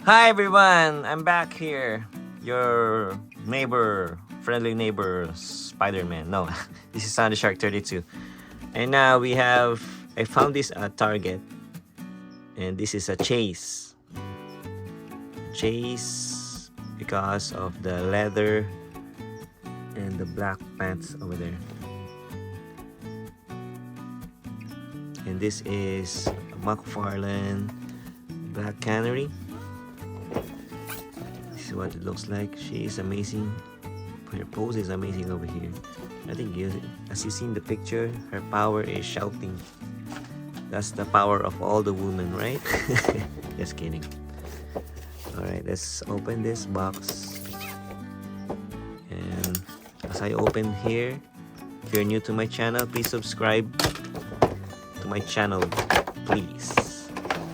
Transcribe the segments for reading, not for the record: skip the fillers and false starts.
Hi everyone, I'm back here. Your neighbor, friendly neighbor, Spider-Man. No, this is Sound Shark 32. And now I found this at Target. And this is a chase. Chase because of the leather and the black pants over there. And this is McFarlane Black Canary. This is what it looks like. She is amazing. Her pose is amazing over here. I think as you see in the picture, her power is shouting. That's the power of all the women, right? Just kidding. Alright, let's open this box. And as I open here, if you're new to my channel, please subscribe to my channel, please.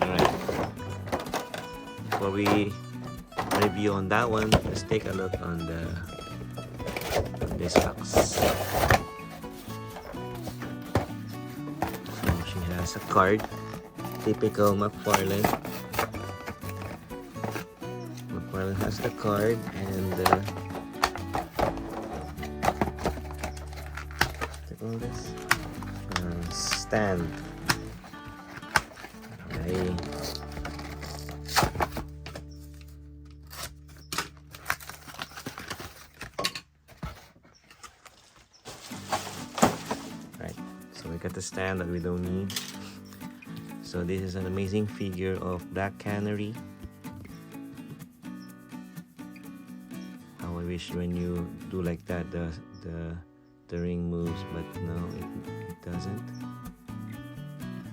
Alright. Before we review on that one, let's take a look on this box. So she has a card, typical McFarlane. McFarlane has the card and all this stand. Okay. So we got the stand that we don't need. So this is an amazing figure of Black Canary. How I wish when you do like that the ring moves, but no, it doesn't.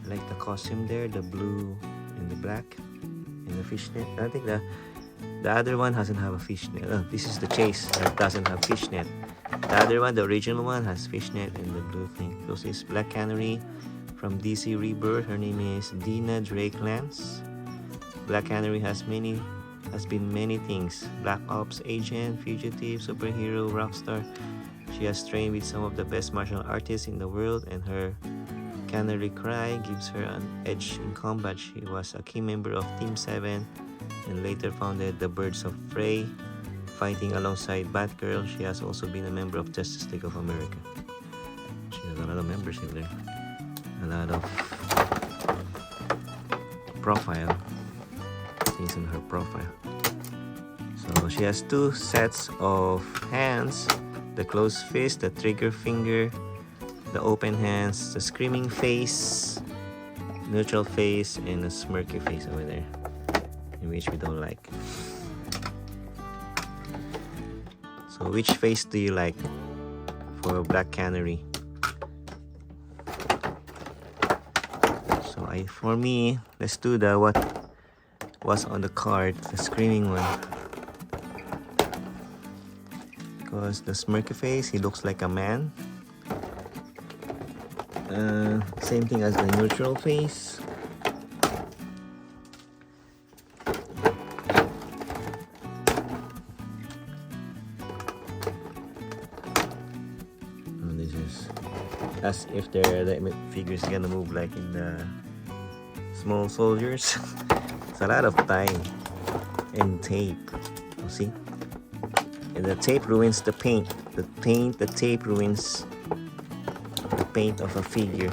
I like the costume there, the blue and the black and the fishnet. I think the other one doesn't have a fishnet. Oh, this is the chase that doesn't have fishnet. The other one, the original one, has fishnet and the blue thing. This is Black Canary from DC Rebirth. Her name is Dina Drake Lance. Black Canary has been many things: Black Ops agent, fugitive, superhero, rockstar. She has trained with some of the best martial artists in the world, and her canary cry gives her an edge in combat. She was a key member of Team 7 and later founded the Birds of Prey, fighting alongside Batgirl. She has also been a member of Justice League of America. She has a lot of membership there. A lot of profile things in her profile. So she has two sets of hands: the closed fist, the trigger finger, the open hands, the screaming face, neutral face, and a smirky face over there, in which we don't like. So which face do you like for Black Canary? So for me, let's do the what was on the card, the screaming one. Because the smirky face, he looks like a man. Same thing as the neutral face. And this is as if the figure is gonna move like in the Small Soldiers. It's a lot of time and tape. You see? And the tape ruins the paint. The tape ruins the paint of a figure.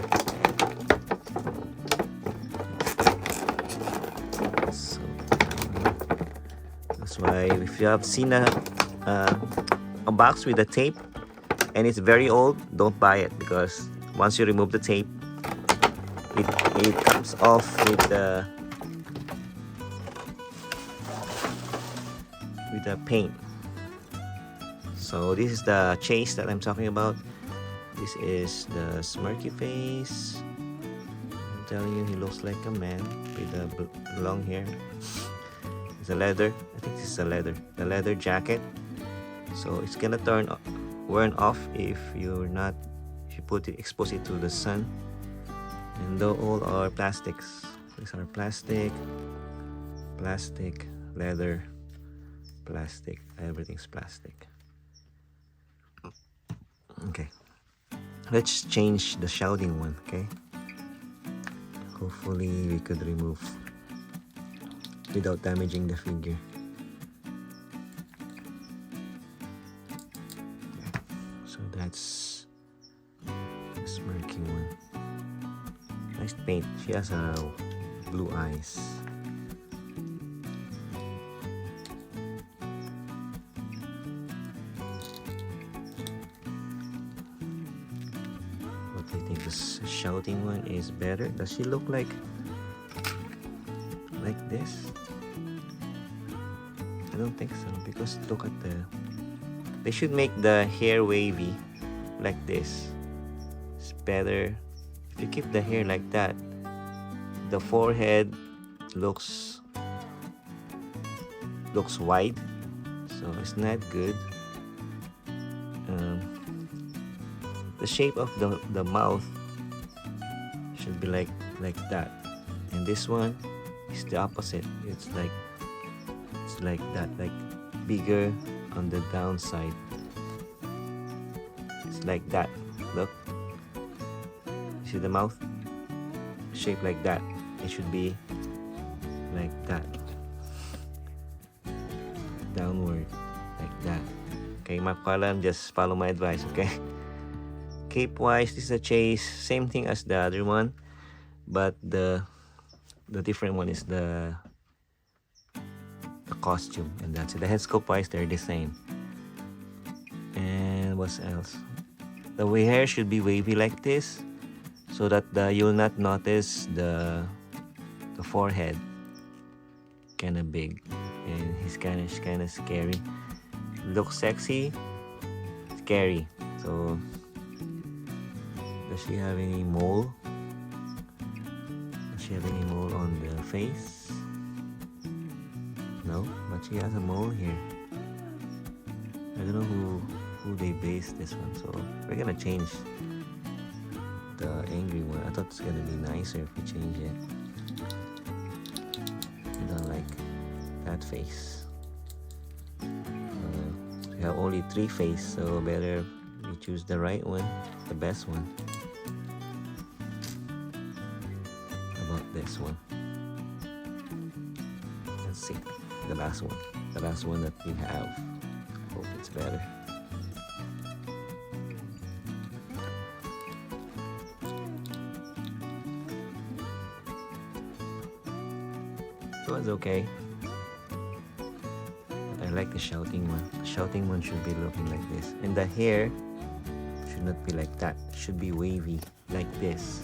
So that's why if you have seen a box with the tape and it's very old, don't buy it, because once you remove the tape, it comes off with the paint. So this is the chase that I'm talking about. This is the smirky face. I'm telling you, he looks like a man with the long hair. It's a leather. I think this is a leather. The leather jacket. So it's gonna wear off if you expose it to the sun. And though all are plastics. These are plastic, leather, plastic. Everything's plastic. Okay. Let's change the shouting one, okay? Hopefully we could remove without damaging the figure. So that's the smirky one. Nice paint. She has blue eyes. What do you think? The shouting one is better? Does she look like this? I don't think so, because look at they should make the hair wavy like this. It's better if you keep the hair like that. The forehead looks wide, so it's not good. The shape of the mouth should be like that, and this one is the opposite. It's like that, like bigger on the downside. It's like that. Look, you see the mouth shaped like that. It should be like that, downward, like that. Okay, McFarlane, just follow my advice. Okay. Cape wise, this is a chase, same thing as the other one, but the different one is the costume, and that's it. The head sculpt wise, they're the same. And what else? The hair should be wavy like this, so that you'll not notice the forehead kind of big, and he's kind of scary. Looks sexy, scary. So does she have any mole? Does she have any mole on the face? No, but she has a mole here. I don't know who they based this one, so we're gonna change the angry one. I thought it's gonna be nicer if we change it. I don't like that face. We have only 3 faces, so better we choose the right one, the best one. How about this one? Let's see, the last one that we have. Hope it's better. It was okay. But I like the shouting one. The shouting one should be looking like this. And the hair should not be like that. It should be wavy like this.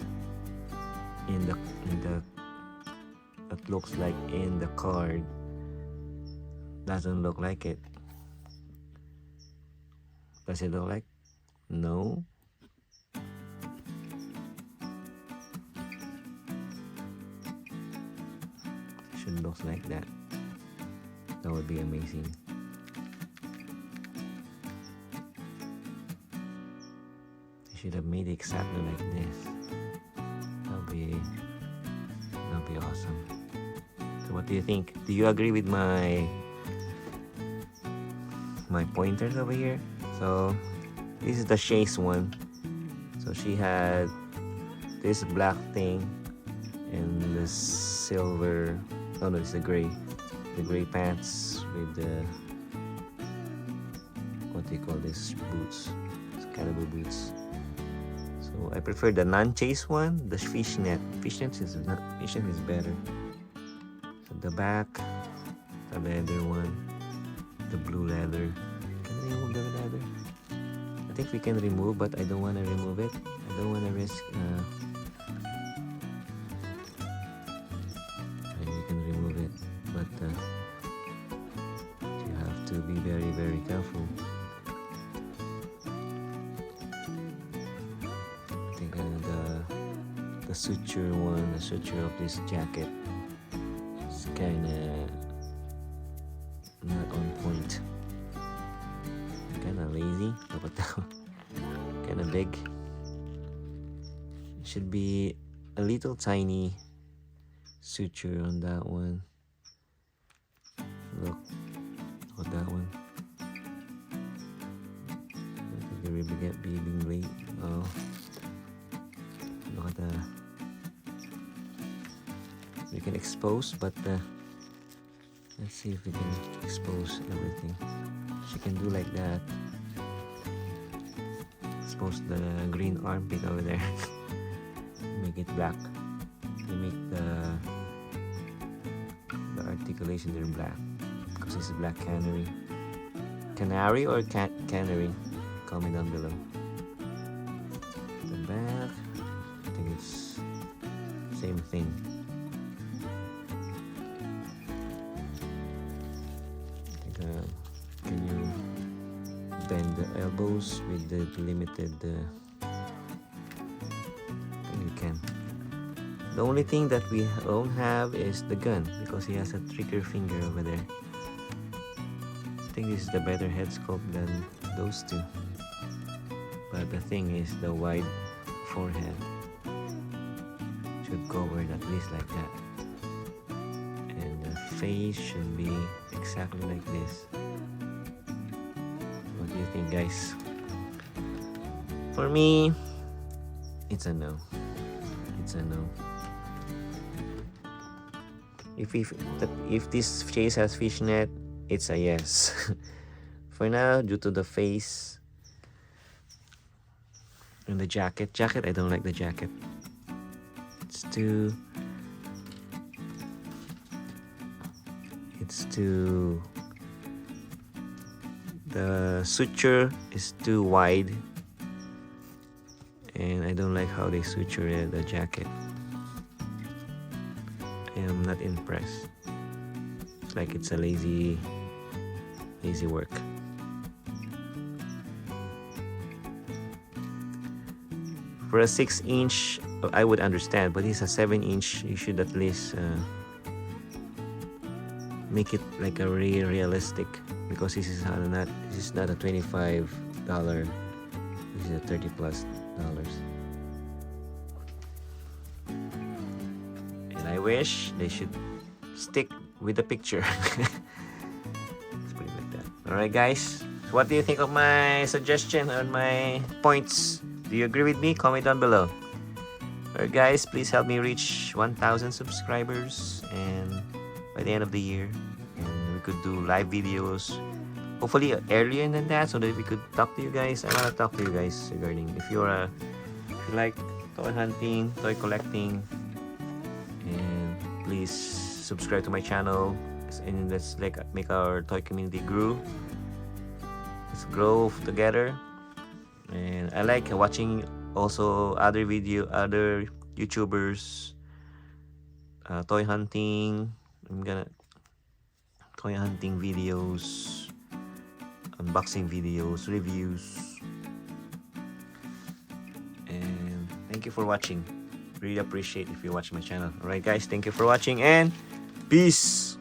That looks like in the card. Doesn't look like it. Does it look like? No. Should look like that. That would be amazing. They should have made it exactly like this. That'll be awesome. So what do you think? Do you agree with my pointers over here? So this is the chase one. So she had this black thing and the silver, oh no, it's the gray pants with the, what do you call this, boots? It's caribou boots. So I prefer the non-chase one, the fishnet. Fishnet is better. So the back, the leather one, the blue leather. Can we remove the leather? I think we can remove, but I don't want to remove it. I don't want to risk. You can remove it, but you have to be very, very careful. I think the suture one, the suture of this jacket is kind of not on point. Kind of lazy. How about that one? Kind of big. It should be a little tiny suture on that one. Look at that one. I think they really get being late. Oh, look at that. We can expose, but Let's see if we can expose everything. She can do like that. Expose the green armpit over there. Make it black. You make the articulation there black because it's a black canary. Canary or canary? Comment down below. The back, I think it's same thing. Can you bend the elbows with the limited? You can. The only thing that we don't have is the gun because he has a trigger finger over there. I think this is the better head sculpt than those two. But the thing is the wide forehead should cover it at least like that. And the face should be exactly like this. What do you think, guys? For me, it's a no. It's a no. If this face has fishnet, it's a yes. For now, due to the face and the jacket. I don't like the jacket. It's too the suture is too wide, and I don't like how they suture the jacket. I am not impressed. It's like it's a lazy work. For a 6-inch, I would understand, but it's a 7-inch. You should at least make it like a realistic, because this is not a $25. This is a $30+. And I wish they should stick with the picture. Let's put it like that. Alright, guys, so what do you think of my suggestion and my points? Do you agree with me? Comment down below. Alright, guys, please help me reach 1,000 subscribers and by the end of the year, and we could do live videos, hopefully earlier than that, so that we could talk to you guys. I want to talk to you guys regarding if you like toy hunting, toy collecting, and please subscribe to my channel, and let's make our toy community grow. Let's grow together. And I like watching also other YouTubers toy hunting. Toy hunting videos, unboxing videos, reviews. And thank you for watching. Really appreciate if you watch my channel. Alright, guys, thank you for watching, and peace.